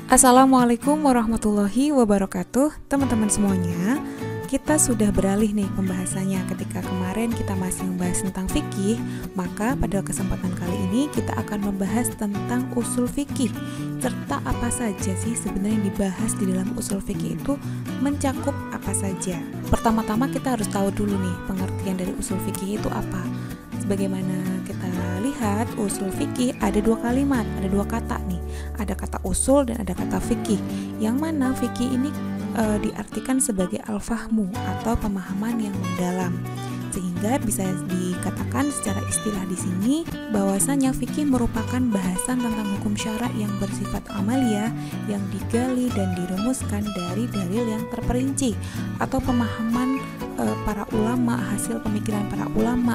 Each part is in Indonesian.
Assalamualaikum warahmatullahi wabarakatuh. Teman-teman semuanya, kita sudah beralih nih pembahasannya. Ketika kemarin kita masih membahas tentang fikih, maka pada kesempatan kali ini kita akan membahas tentang usul fikih, serta apa saja sih sebenarnya yang dibahas di dalam usul fikih itu mencakup apa saja. Pertama-tama kita harus tahu dulu nih pengertian dari usul fikih itu apa. Sebagaimana kita lihat, usul fikih ada dua kalimat, ada dua kata nih. Ada kata usul dan ada kata fikih. Yang mana fikih ini diartikan sebagai al-fahmu atau pemahaman yang mendalam. Sehingga bisa dikatakan secara istilah di sini bahwasanya fikih merupakan bahasan tentang hukum syara yang bersifat amaliyah yang digali dan dirumuskan dari dalil yang terperinci atau pemahaman para ulama, hasil pemikiran para ulama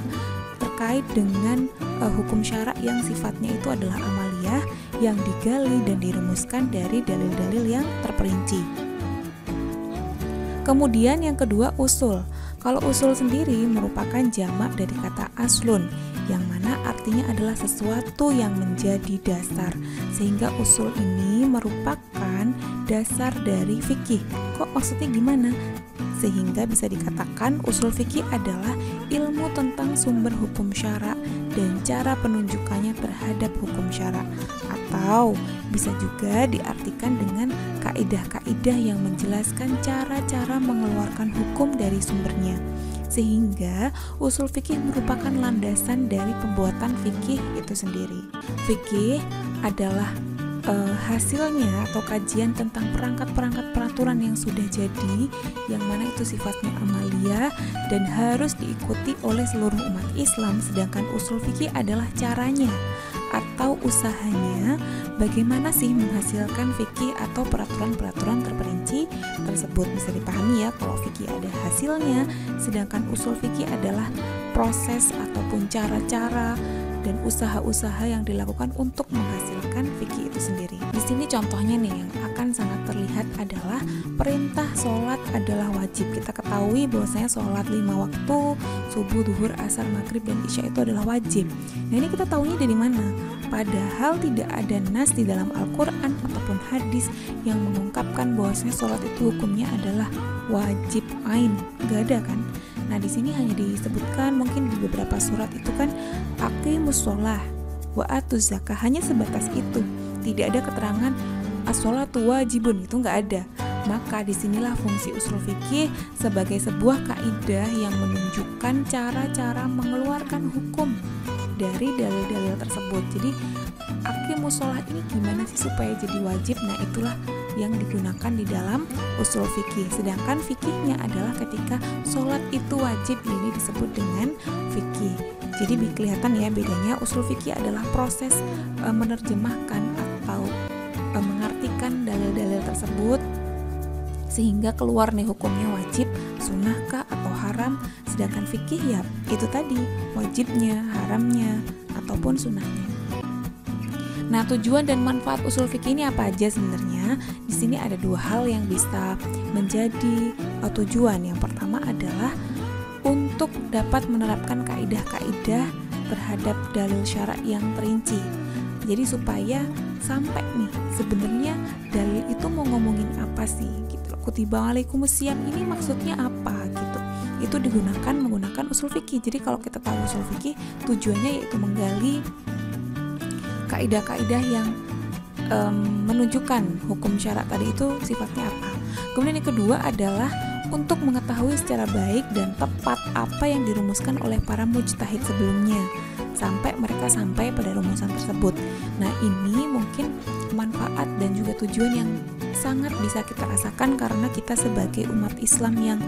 terkait dengan hukum syara yang sifatnya itu adalah amaliyah yang digali dan dirumuskan dari dalil-dalil yang terperinci. Kemudian yang kedua usul. Kalau usul sendiri merupakan jamak dari kata aslun, yang mana artinya adalah sesuatu yang menjadi dasar. Sehingga usul ini merupakan dasar dari fikih. Kok maksudnya gimana? Sehingga bisa dikatakan usul fikih adalah ilmu tentang sumber hukum syara dan cara penunjukannya terhadap hukum syara, atau bisa juga diartikan dengan kaidah-kaidah yang menjelaskan cara-cara mengeluarkan hukum dari sumbernya. Sehingga usul fikih merupakan landasan dari pembuatan fikih itu sendiri. Fikih adalah hasilnya atau kajian tentang perangkat-perangkat peraturan yang sudah jadi, yang mana itu sifatnya amaliyah dan harus diikuti oleh seluruh umat Islam. Sedangkan usul fikih adalah caranya atau usahanya bagaimana sih menghasilkan fikih atau peraturan-peraturan terperinci tersebut. Bisa dipahami ya kalau fikih ada hasilnya, sedangkan usul fikih adalah proses ataupun cara-cara dan usaha-usaha yang dilakukan untuk menghasilkan fikih itu sendiri. Di sini contohnya nih yang akan sangat terlihat adalah perintah sholat adalah wajib. Kita ketahui bahwasanya sholat 5 waktu, subuh, duhur, asar, maghrib, dan isya itu adalah wajib. Nah ini kita tahunya dari mana? Padahal tidak ada nas di dalam Al-Quran ataupun hadis yang mengungkapkan bahwasanya sholat itu hukumnya adalah wajib ain. Gak ada kan? Nah di sini hanya disebutkan mungkin di beberapa surat itu kan aqimus sholah wa atuz zakah, hanya sebatas itu. Tidak ada keterangan as-sholatu wajibun, itu nggak ada. Maka disinilah fungsi usul fikih sebagai sebuah kaidah yang menunjukkan cara-cara mengeluarkan hukum dari dalil-dalil tersebut. Jadi aqimus sholah ini gimana sih supaya jadi wajib? Nah itulah yang digunakan di dalam usul fikih. Sedangkan fikihnya adalah ketika sholat itu wajib, ini disebut dengan fikih. Jadi kelihatan ya bedanya. Usul fikih adalah proses menerjemahkan atau mengartikan dalil-dalil tersebut sehingga keluar nih hukumnya wajib, sunnahkah atau haram. Sedangkan fikih ya itu tadi, wajibnya, haramnya ataupun sunnahnya. Nah, tujuan dan manfaat usul fikih ini apa aja sebenarnya? Di sini ada dua hal yang bisa menjadi tujuan. Yang pertama adalah untuk dapat menerapkan kaidah-kaidah terhadap dalil syara yang perinci. Jadi supaya sampai nih sebenarnya dalil itu mau ngomongin apa sih gitu. Kutiba alaikumusiyam ini maksudnya apa gitu. Itu menggunakan usul fikih. Jadi kalau kita tahu usul fikih, tujuannya yaitu menggali kaidah-kaidah yang menunjukkan hukum syara tadi itu sifatnya apa. Kemudian yang kedua adalah untuk mengetahui secara baik dan tepat apa yang dirumuskan oleh para mujtahid sebelumnya sampai mereka sampai pada rumusan tersebut. Nah ini mungkin manfaat dan juga tujuan yang sangat bisa kita rasakan karena kita sebagai umat Islam yang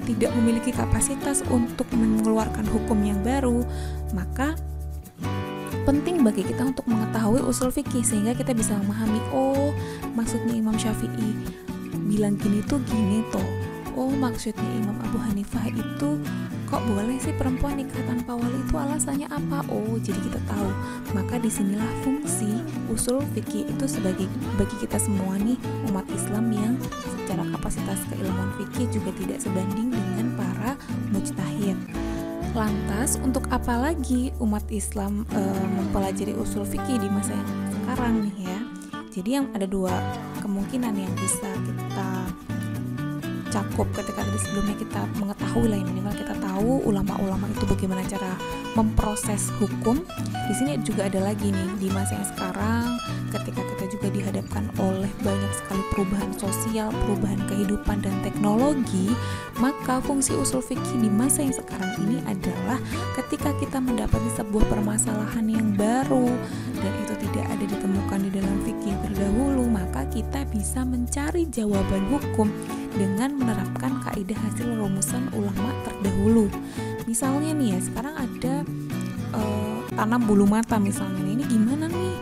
tidak memiliki kapasitas untuk mengeluarkan hukum yang baru, maka penting bagi kita untuk mengetahui usul fikih sehingga kita bisa memahami, oh maksudnya Imam Syafi'i bilang gini tuh gini toh, oh maksudnya Imam Abu Hanifah itu kok boleh sih perempuan nikah tanpa wali, itu alasannya apa? Oh jadi kita tahu. Maka disinilah fungsi usul fikih itu sebagai bagi kita semua nih umat Islam yang secara kapasitas keilmuan fikih juga tidak sebanding dengan para mujtahid. Lantas untuk apa lagi umat Islam mempelajari usul fikih di masa yang sekarang nih ya? Jadi yang ada dua kemungkinan yang bisa kita cakup ketika tadi sebelumnya kita mengetahui lah, minimal kita tahu ulama-ulama itu bagaimana cara memproses hukum. Di sini juga ada lagi nih, di masa yang sekarang ketika kita juga dihadapkan oleh banyak sekali perubahan sosial, perubahan kehidupan dan teknologi, maka fungsi usul fikih di masa yang sekarang ini adalah ketika kita mendapati sebuah permasalahan yang baru dan itu tidak ada ditemukan di dalam fikih terdahulu, maka kita bisa mencari jawaban hukum dengan menerapkan kaidah hasil rumusan ulama terdahulu. Misalnya nih ya, sekarang ada tanam bulu mata misalnya, ini gimana nih?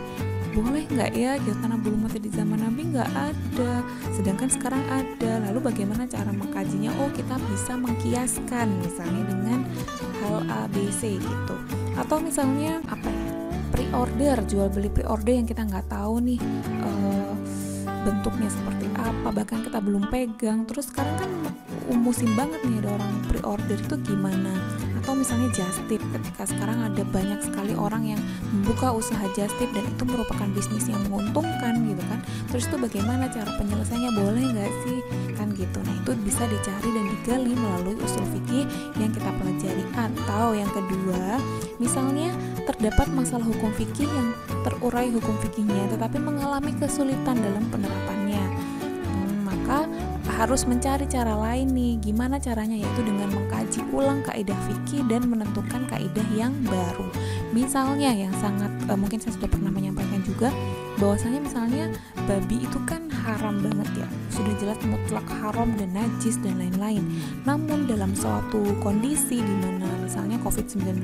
Boleh nggak ya gitu, tanam bulu mata di zaman Nabi nggak ada, sedangkan sekarang ada. Lalu bagaimana cara mengkajinya? Oh, kita bisa mengkiaskan misalnya dengan hal A, B, C gitu. Atau misalnya apa ya, pre-order, jual beli pre-order yang kita nggak tahu nih bentuknya seperti apa, bahkan kita belum pegang. Terus sekarang kan musim banget nih ada orang pre-order, itu gimana? Atau misalnya just tip, ketika sekarang ada banyak sekali orang yang membuka usaha just tip dan itu merupakan bisnis yang menguntungkan gitu kan. Terus itu bagaimana cara penyelesaiannya, boleh nggak sih kan gitu. Nah itu bisa dicari dan digali melalui usul fikih yang kita pelajari. Atau yang kedua, misalnya terdapat masalah hukum fikih yang terurai hukum fikihnya tetapi mengalami kesulitan dalam penerapannya, maka harus mencari cara lain nih. Gimana caranya? Yaitu dengan mengkaji ulang kaidah fikih dan menentukan kaidah yang baru. Misalnya yang sangat mungkin saya sudah pernah menyampaikan juga, bahwasanya misalnya babi itu kan haram banget ya, sudah jelas mutlak haram dan najis dan lain-lain. Namun dalam suatu kondisi di mana misalnya COVID-19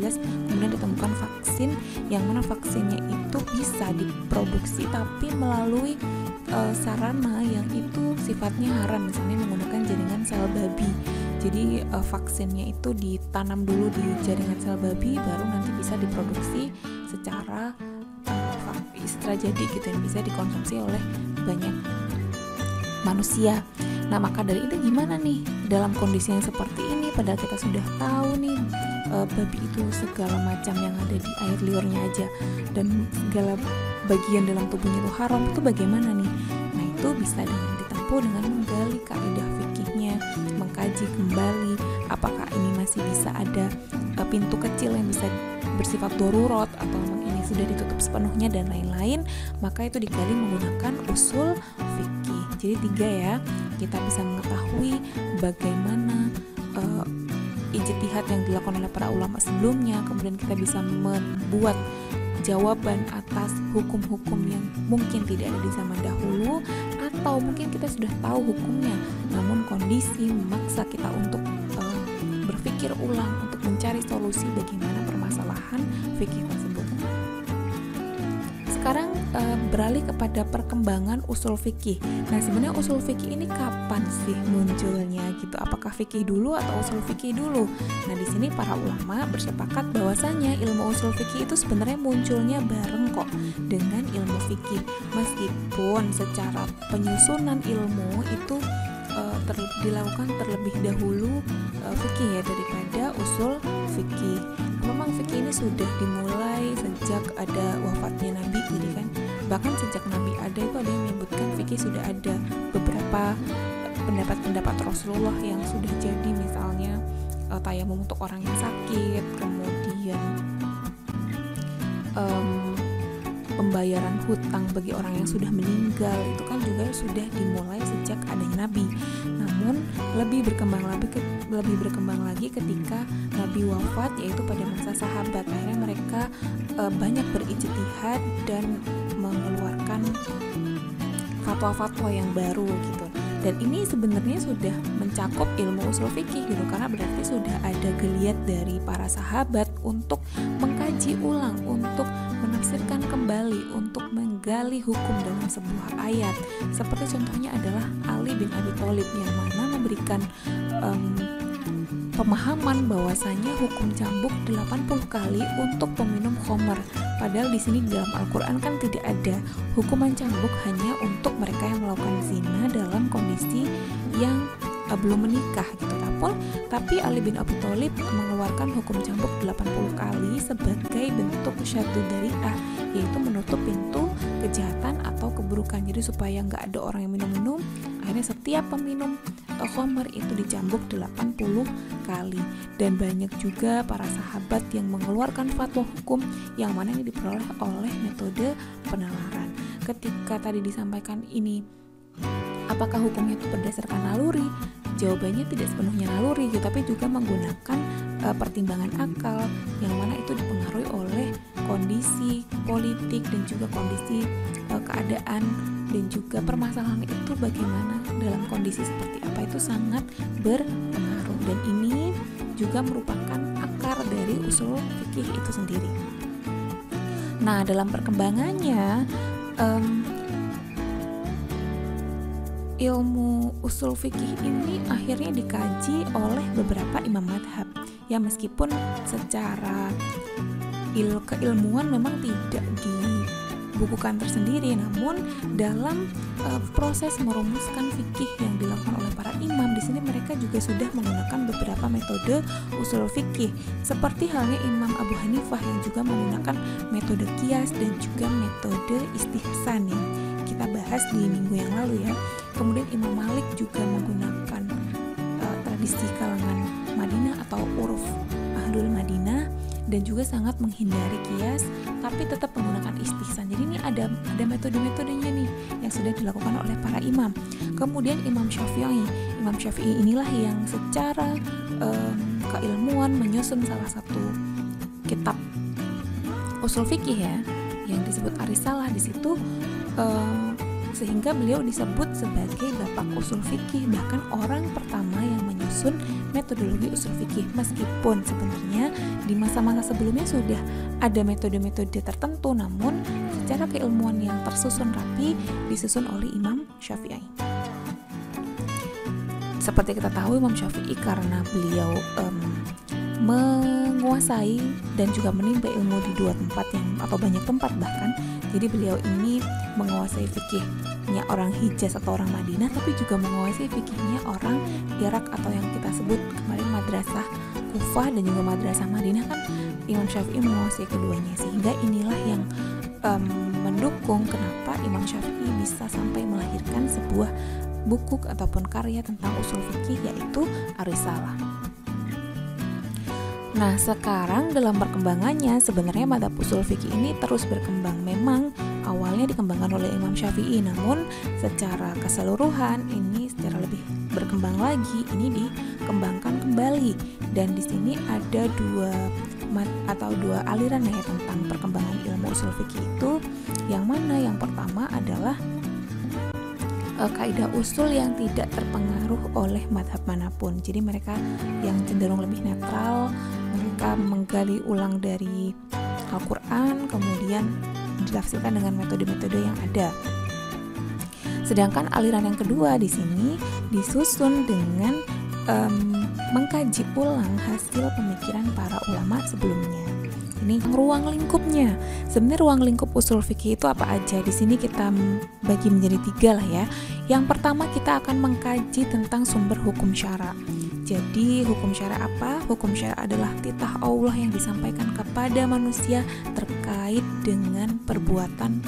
kemudian ditemukan vaksin yang mana vaksinnya itu bisa diproduksi tapi melalui sarana yang itu sifatnya haram, misalnya menggunakan jaringan sel babi. Jadi vaksinnya itu ditanam dulu di jaringan sel babi, baru nanti bisa diproduksi secara jadi gitu, yang bisa dikonsumsi oleh banyak manusia. Nah maka dari itu gimana nih dalam kondisi yang seperti ini, padahal kita sudah tahu nih babi itu segala macam yang ada di air liurnya aja dan segala bagian dalam tubuhnya itu haram, itu bagaimana nih? Nah itu bisa dengan ditempuh dengan menggali kaidah fikihnya, mengkaji kembali apakah ini masih bisa ada pintu kecil yang bisa bersifat darurat atau memang ini sudah ditutup sepenuhnya dan lain-lain. Maka itu digali menggunakan usul fikih. Jadi 3 ya, kita bisa mengetahui bagaimana ijtihad yang dilakukan oleh para ulama sebelumnya, kemudian kita bisa membuat jawaban atas hukum-hukum yang mungkin tidak ada di zaman dahulu, atau mungkin kita sudah tahu hukumnya namun kondisi memaksa kita untuk berpikir ulang untuk mencari solusi bagaimana permasalahan fikih tersebut. Sekarang beralih kepada perkembangan usul fikih. Nah sebenarnya usul fikih ini kapan sih munculnya gitu? Apakah fikih dulu atau usul fikih dulu? Nah di sini para ulama bersepakat bahwasanya ilmu usul fikih itu sebenarnya munculnya bareng kok dengan ilmu fikih, meskipun secara penyusunan ilmu itu dilakukan terlebih dahulu fikih ya daripada usul fikih. Memang fikih ini sudah dimulai sejak ada wafatnya Nabi, jadi kan bahkan sejak Nabi ada itu ada yang menyebutkan fikih sudah ada beberapa pendapat-pendapat Rasulullah yang sudah jadi, misalnya tayamum untuk orang yang sakit, kemudian pembayaran hutang bagi orang yang sudah meninggal, itu kan juga sudah dimulai sejak adanya Nabi. Namun lebih berkembang lagi ketika Nabi wafat, yaitu pada masa sahabat. Akhirnya mereka banyak berijtihad dan mengeluarkan fatwa-fatwa yang baru gitu. Dan ini sebenarnya sudah mencakup ilmu usul fikih gitu, karena berarti sudah ada geliat dari para sahabat untuk mengkaji ulang, untuk menafsirkan kembali, untuk menggali hukum dalam sebuah ayat. Seperti contohnya adalah Ali bin Abi Thalib yang mana memberikan pemahaman bahwasanya hukum cambuk 80 kali untuk peminum khamr. Padahal di sini di dalam Al-Qur'an kan tidak ada hukuman cambuk, hanya untuk mereka yang melakukan zina dalam kondisi yang belum menikah gitu. kumpul, tapi Ali bin Abi Thalib mengeluarkan hukum cambuk 80 kali sebagai bentuk syaddu dari'ah, yaitu menutup pintu kejahatan atau keburukan. Jadi supaya nggak ada orang yang minum-minum, akhirnya setiap peminum khamr itu dicambuk 80 kali. Dan banyak juga para sahabat yang mengeluarkan fatwa hukum yang mana ini diperoleh oleh metode penalaran. Ketika tadi disampaikan ini, apakah hukumnya itu berdasarkan naluri? Jawabannya tidak sepenuhnya naluri, tapi juga menggunakan pertimbangan akal yang mana itu dipengaruhi oleh kondisi politik dan juga kondisi keadaan dan juga permasalahan itu bagaimana dalam kondisi seperti apa, itu sangat berpengaruh. Dan ini juga merupakan akar dari usul fikih itu sendiri. Nah, dalam perkembangannya ilmu usul fikih ini akhirnya dikaji oleh beberapa imam madhab ya, meskipun secara keilmuan memang tidak dibukukan tersendiri, namun dalam proses merumuskan fikih yang dilakukan oleh para imam di sini mereka juga sudah menggunakan beberapa metode usul fikih, seperti halnya Imam Abu Hanifah yang juga menggunakan metode qiyas dan juga metode istihsan yang kita bahas di minggu yang lalu ya. Kemudian Imam Malik juga menggunakan tradisi kalangan Madinah atau uruf Ahlul Madinah dan juga sangat menghindari qiyas tapi tetap menggunakan istihsan. Jadi ini ada metode-metodenya nih yang sudah dilakukan oleh para imam. Kemudian Imam Syafi'i inilah yang secara keilmuan menyusun salah satu kitab usul fikih ya yang disebut Ar-Risalah di situ, sehingga beliau disebut sebagai bapak usul fikih, bahkan orang pertama yang menyusun metodologi usul fikih, meskipun sebenarnya di masa-masa sebelumnya sudah ada metode-metode tertentu, namun secara keilmuan yang tersusun rapi disusun oleh Imam Syafi'i. Seperti kita tahu Imam Syafi'i karena beliau menguasai dan juga menimba ilmu di dua tempat atau banyak tempat bahkan, jadi beliau ini menguasai fikihnya orang Hijaz atau orang Madinah, tapi juga menguasai fikihnya orang Irak atau yang kita sebut kemarin madrasah Kufah dan juga madrasah Madinah, kan Imam Syafi'i menguasai keduanya, sehingga inilah yang mendukung kenapa Imam Syafi'i bisa sampai melahirkan sebuah buku ataupun karya tentang usul fikih, yaitu Ar-Risalah. Nah, sekarang dalam perkembangannya sebenarnya madhab usul fikih ini terus berkembang. Memang awalnya dikembangkan oleh Imam Syafi'i, namun secara keseluruhan ini secara lebih berkembang lagi, ini dikembangkan kembali. Dan di sini ada dua aliran ya tentang perkembangan ilmu usul fikih itu. Yang mana yang pertama adalah kaidah usul yang tidak terpengaruh oleh madhab manapun. Jadi mereka yang cenderung lebih netral, mereka menggali ulang dari Al-Quran, kemudian ditafsirkan dengan metode-metode yang ada. Sedangkan aliran yang kedua di sini disusun dengan mengkaji ulang hasil pemikiran para ulama sebelumnya. Ini ruang lingkupnya. Sebenarnya ruang lingkup usul fikih itu apa aja? Di sini kita bagi menjadi 3 lah ya. Yang pertama kita akan mengkaji tentang sumber hukum syara. Jadi hukum syara apa? Hukum syara adalah titah Allah yang disampaikan kepada manusia terkait dengan perbuatan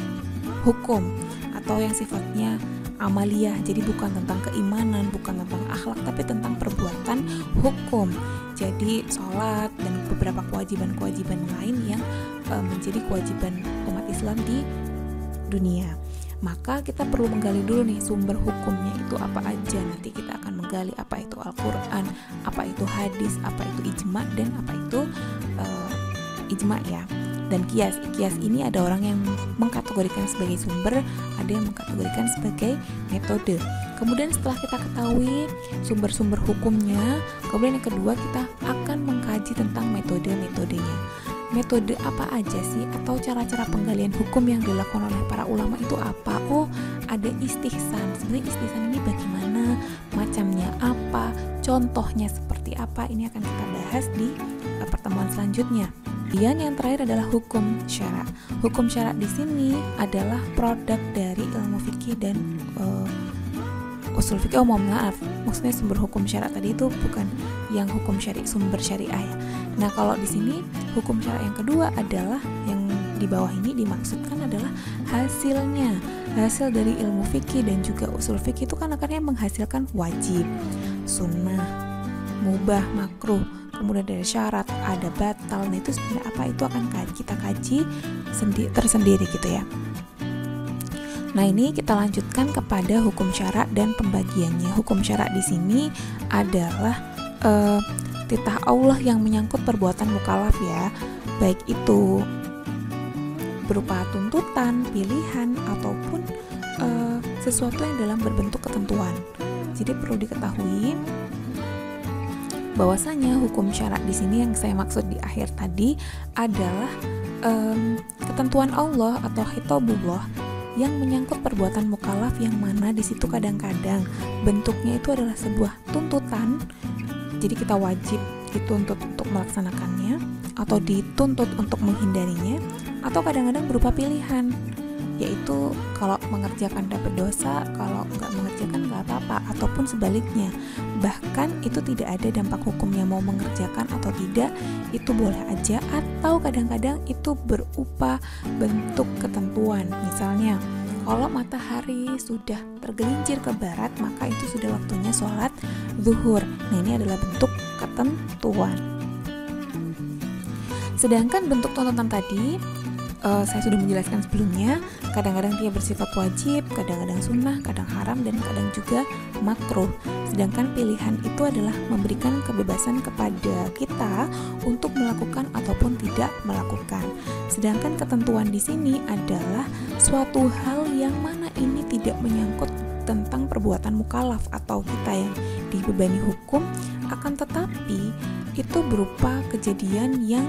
hukum atau yang sifatnya amaliyah. Jadi bukan tentang keimanan, bukan tentang akhlak, tapi tentang perbuatan hukum. Jadi sholat dan beberapa kewajiban-kewajiban lain yang menjadi kewajiban umat Islam di dunia. Maka kita perlu menggali dulu nih sumber hukumnya itu apa aja. Nanti kita akan menggali apa itu Al-Quran, apa itu hadis, apa itu ijma, dan apa itu ijma ya. Dan qiyas ini ada orang yang mengkategorikan sebagai sumber, ada yang mengkategorikan sebagai metode. Kemudian setelah kita ketahui sumber-sumber hukumnya, kemudian yang kedua kita akan mengkaji tentang metode-metodenya. Metode apa aja sih, atau cara-cara penggalian hukum yang dilakukan oleh para ulama itu apa? Oh, ada istihsan. Sebenarnya istihsan ini bagaimana, macamnya apa, contohnya seperti apa, ini akan kita bahas di pertemuan selanjutnya. Dan yang terakhir adalah hukum syara. Hukum syara di sini adalah produk dari ilmu fikih dan usul fikih, mohon maaf, maksudnya sumber hukum syara tadi itu bukan yang hukum syari, sumber syariah ya. Nah, kalau di sini hukum syara yang kedua adalah yang di bawah ini dimaksudkan adalah hasilnya, hasil dari ilmu fikih dan juga usul fikih itu kan akhirnya menghasilkan wajib, sunnah, mubah, makruh, kemudian dari syarat, ada batal. Nah, itu sebenarnya apa, itu akan kita kaji tersendiri gitu ya. Nah, ini kita lanjutkan kepada hukum syara dan pembagiannya. Hukum syara di sini adalah titah Allah yang menyangkut perbuatan mukallaf ya, baik itu berupa tuntutan, pilihan, ataupun sesuatu yang dalam berbentuk ketentuan. Jadi perlu diketahui bahwasanya hukum syara di sini yang saya maksud di akhir tadi adalah ketentuan Allah atau khitabullah yang menyangkut perbuatan mukallaf, yang mana di situ kadang-kadang bentuknya itu adalah sebuah tuntutan. Jadi kita wajib dituntut untuk melaksanakannya atau dituntut untuk menghindarinya, atau kadang-kadang berupa pilihan, yaitu kalau mengerjakan dapat dosa, kalau nggak mengerjakan nggak apa-apa, ataupun sebaliknya. Bahkan itu tidak ada dampak hukumnya, mau mengerjakan atau tidak itu boleh aja, atau kadang-kadang itu berupa bentuk ketentuan. Misalnya kalau matahari sudah tergelincir ke barat, maka itu sudah waktunya sholat zuhur. Nah, ini adalah bentuk ketentuan. Sedangkan bentuk tuntutan tadi saya sudah menjelaskan sebelumnya, kadang-kadang dia bersifat wajib, kadang-kadang sunnah, kadang haram, dan kadang juga makruh. Sedangkan pilihan itu adalah memberikan kebebasan kepada kita untuk melakukan ataupun tidak melakukan. Sedangkan ketentuan di sini adalah suatu hal yang mana ini tidak menyangkut tentang perbuatan mukallaf atau kita yang dibebani hukum, akan tetapi itu berupa kejadian yang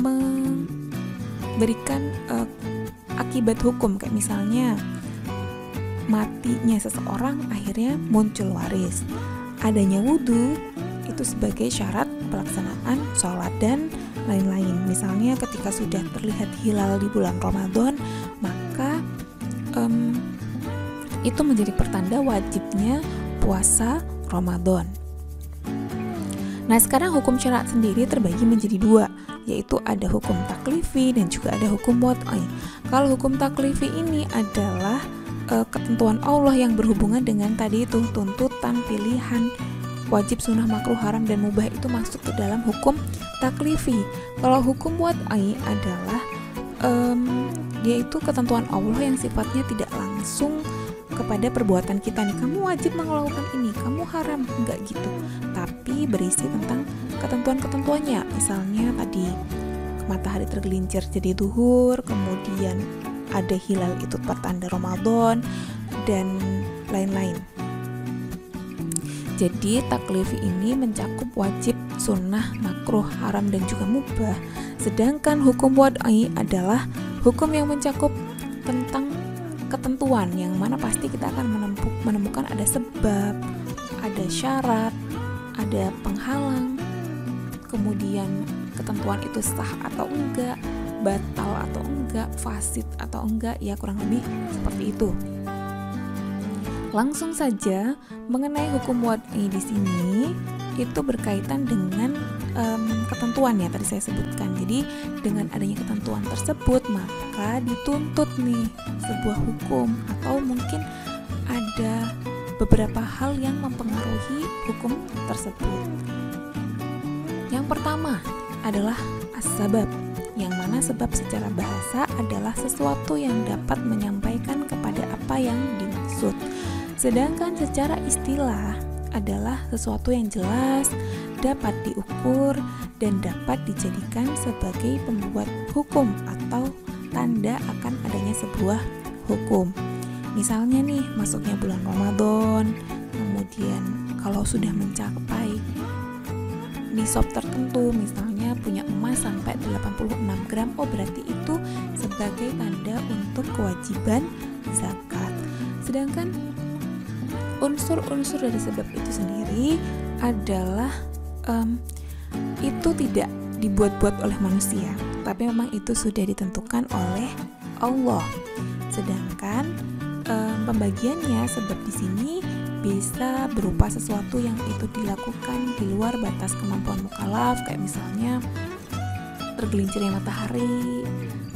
memberikan akibat hukum, kayak misalnya matinya seseorang akhirnya muncul waris, adanya wudhu itu sebagai syarat pelaksanaan sholat, dan lain-lain. Misalnya ketika sudah terlihat hilal di bulan Ramadan, maka itu menjadi pertanda wajibnya puasa Ramadan. Nah, sekarang hukum syara sendiri terbagi menjadi dua, yaitu ada hukum taklifi dan juga ada hukum wad'i. Kalau hukum taklifi ini adalah ketentuan Allah yang berhubungan dengan tadi itu tuntutan, pilihan, wajib, sunnah, makruh, haram, dan mubah, itu masuk ke dalam hukum taklifi. Kalau hukum wad'i adalah yaitu ketentuan Allah yang sifatnya tidak langsung kepada perbuatan kita nih, kamu wajib melakukan ini, kamu haram, enggak gitu, tapi berisi tentang ketentuan-ketentuannya. Misalnya tadi matahari tergelincir jadi zuhur, kemudian ada hilal itu pertanda Ramadan, dan lain-lain. Jadi taklifi ini mencakup wajib, sunnah, makruh, haram, dan juga mubah. Sedangkan hukum wad'i adalah hukum yang mencakup tentang ketentuan, yang mana pasti kita akan menemukan ada sebab, ada syarat, ada penghalang, kemudian ketentuan itu sah atau enggak, batal atau enggak, fasid atau enggak, ya kurang lebih seperti itu. Langsung saja mengenai hukum wad'i di sini itu berkaitan dengan ketentuan ya tadi saya sebutkan. Jadi dengan adanya ketentuan tersebut maka dituntut nih sebuah hukum, atau mungkin ada beberapa hal yang mempengaruhi hukum tersebut. Yang pertama adalah as-sabab, yang mana sebab secara bahasa adalah sesuatu yang dapat menyampaikan kepada apa yang dimaksud. Sedangkan secara istilah adalah sesuatu yang jelas, dapat diukur, dan dapat dijadikan sebagai pembuat hukum atau tanda akan adanya sebuah hukum. Misalnya nih, masuknya bulan Ramadan, kemudian kalau sudah mencapai nisab tertentu, misalnya punya emas sampai 86 gram, oh berarti itu sebagai tanda untuk kewajiban zakat. Sedangkan unsur-unsur dari sebab itu sendiri adalah itu tidak dibuat-buat oleh manusia, tapi memang itu sudah ditentukan oleh Allah. Sedangkan pembagiannya sebab di sini bisa berupa sesuatu yang itu dilakukan di luar batas kemampuan mukallaf, kayak misalnya tergelincirnya matahari,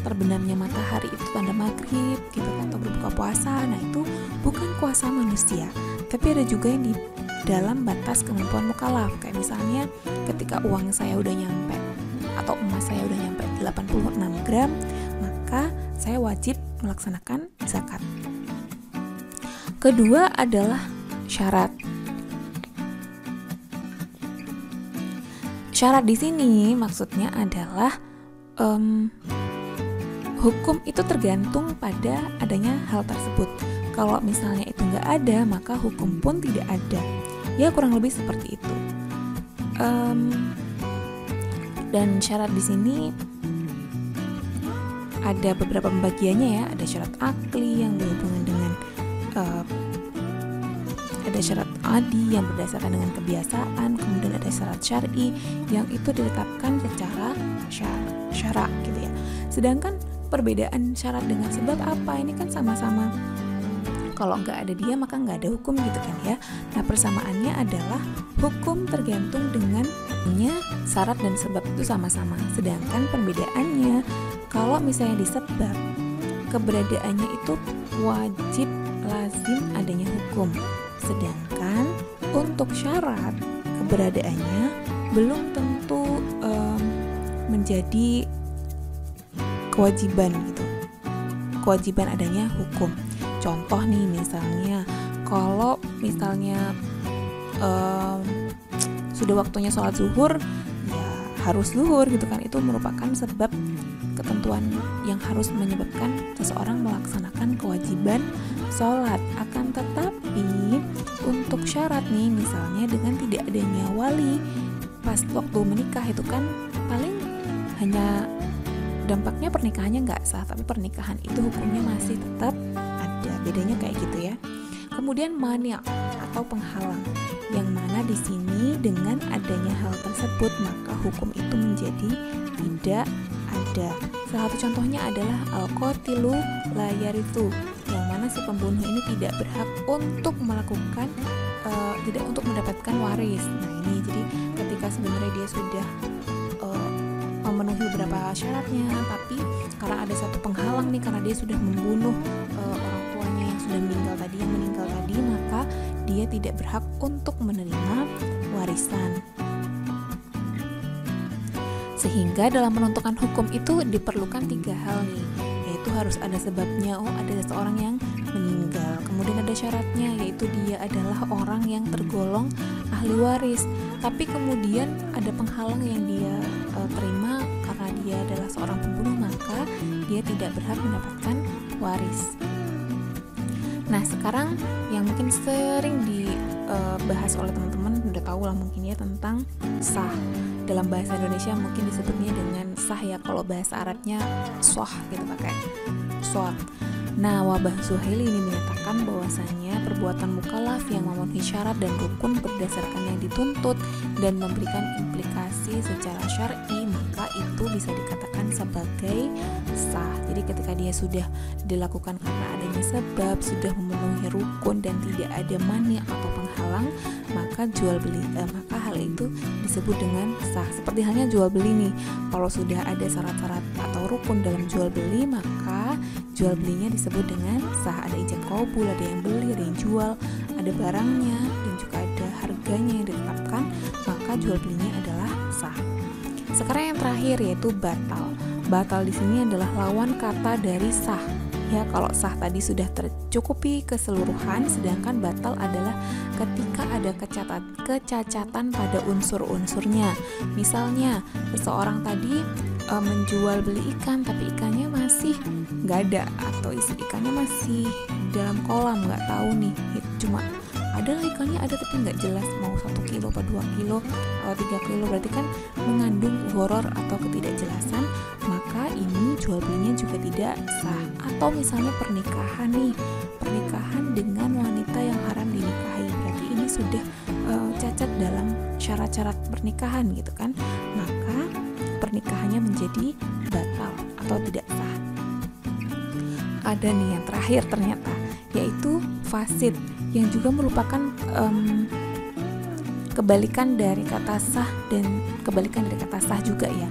terbenamnya matahari itu tanda maghrib gitu kan, atau berbuka puasa. Nah itu bukan kuasa manusia, tapi ada juga yang di dalam batas kemampuan mukallaf, kayak misalnya ketika uang saya udah nyampe atau emas saya udah nyampe 86 gram, maka saya wajib melaksanakan zakat. Kedua adalah syarat. Syarat di sini maksudnya adalah hukum itu tergantung pada adanya hal tersebut. Kalau misalnya itu nggak ada, maka hukum pun tidak ada. Ya kurang lebih seperti itu. Dan syarat di sini ada beberapa pembagiannya ya. Ada syarat akli yang berhubungan dengan ada syarat adi yang berdasarkan dengan kebiasaan, kemudian ada syarat syar'i yang itu ditetapkan secara syara gitu ya. Sedangkan perbedaan syarat dengan sebab apa? Ini kan sama-sama, kalau nggak ada dia maka nggak ada hukum gitu kan ya. Nah persamaannya adalah hukum tergantung dengan syarat dan sebab itu sama-sama. Sedangkan perbedaannya kalau misalnya di sebab, keberadaannya itu wajib lazim adanya hukum. Sedangkan untuk syarat, keberadaannya belum tentu menjadi kewajiban gitu. Kewajiban adanya hukum. Contoh nih misalnya, kalau misalnya sudah waktunya sholat zuhur, ya harus zuhur gitu kan. Itu merupakan sebab ketentuan yang harus menyebabkan seseorang melaksanakan kewajiban sholat. Akan tetapi untuk syarat nih, misalnya dengan tidak adanya wali pas waktu menikah, itu kan paling hanya dampaknya pernikahannya nggak sah, tapi pernikahan itu hukumnya masih tetap ada. Bedanya kayak gitu ya. Kemudian mani' atau penghalang, yang mana di sini dengan adanya hal tersebut maka hukum itu menjadi tidak ada. Salah satu contohnya adalah al-qatilu la yarithu, yang mana si pembunuh ini tidak berhak untuk melakukan tidak untuk mendapatkan waris. Nah ini jadi ketika sebenarnya dia sudah memenuhi beberapa syaratnya, tapi karena ada satu penghalang nih, karena dia sudah membunuh orang tuanya yang sudah meninggal tadi, maka dia tidak berhak untuk menerima warisan. Sehingga dalam menentukan hukum itu diperlukan 3 hal nih, yaitu harus ada sebabnya, ada seseorang yang meninggal, kemudian ada syaratnya, yaitu dia adalah orang yang tergolong ahli waris, tapi kemudian ada penghalang yang dia terima karena dia adalah seorang pembunuh, maka dia tidak berhak mendapatkan waris. Nah sekarang yang mungkin sering dibahas oleh teman-teman, udah tahu lah mungkin ya, tentang sah. Dalam bahasa Indonesia mungkin disebutnya dengan sah ya, kalau bahasa Arabnya soh gitu, pakai soat. Nah, Wabah Zuhaili ini menyatakan bahwasanya perbuatan mukallaf yang memenuhi syarat dan rukun berdasarkan yang dituntut dan memberikan implikasi secara syar'i, maka itu bisa dikatakan sebagai sah. Jadi ketika dia sudah dilakukan karena adanya sebab, sudah memenuhi rukun dan tidak ada mani atau penghalang, maka maka hal itu disebut dengan sah. Seperti halnya jual beli nih, kalau sudah ada syarat-syarat atau rukun dalam jual beli, maka jual belinya disebut dengan sah. Ada ijab qabul, ada yang beli, ada yang jual, ada barangnya dan juga ada harganya yang ditetapkan, maka jual belinya adalah sah. Sekarang yang terakhir yaitu batal. Batal di sini adalah lawan kata dari sah. Ya, kalau sah tadi sudah tercukupi keseluruhan, sedangkan batal adalah ketika ada kecacatan pada unsur-unsurnya. Misalnya, seseorang tadi menjual beli ikan, tapi ikannya masih nggak ada, atau isi ikannya masih dalam kolam, nggak tahu nih, cuma ada lah ikannya ada tapi nggak jelas mau 1 kilo atau 2 kilo atau 3 kilo, berarti kan mengandung gharar atau ketidakjelasan, maka ini jual belinya juga tidak sah. Atau misalnya pernikahan nih, pernikahan dengan wanita yang haram dinikahi, berarti ini sudah cacat dalam syarat-syarat pernikahan gitu kan, maka pernikahannya menjadi batal atau tidak sah. Ada nih yang terakhir ternyata, yaitu fasid, yang juga merupakan kebalikan dari kata sah dan kebalikan dari kata sah juga ya.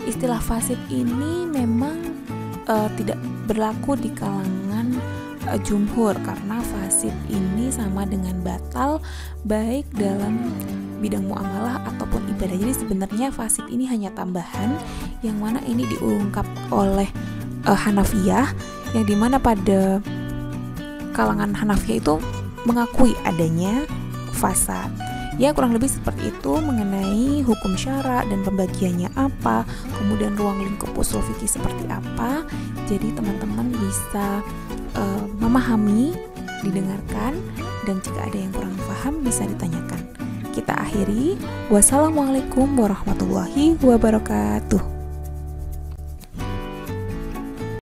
Istilah fasid ini memang tidak berlaku di kalangan jumhur, karena fasid ini sama dengan batal baik dalam bidang muamalah ataupun ibadah. Jadi sebenarnya fasid ini hanya tambahan, yang mana ini diungkap oleh Hanafiyah, yang dimana pada kalangan Hanafiyah itu mengakui adanya fasad. Ya, kurang lebih seperti itu mengenai hukum syara dan pembagiannya apa, kemudian ruang lingkup usul fikih seperti apa. Jadi teman-teman bisa memahami, didengarkan, dan jika ada yang kurang paham bisa ditanyakan. Kita akhiri. Wassalamualaikum warahmatullahi wabarakatuh.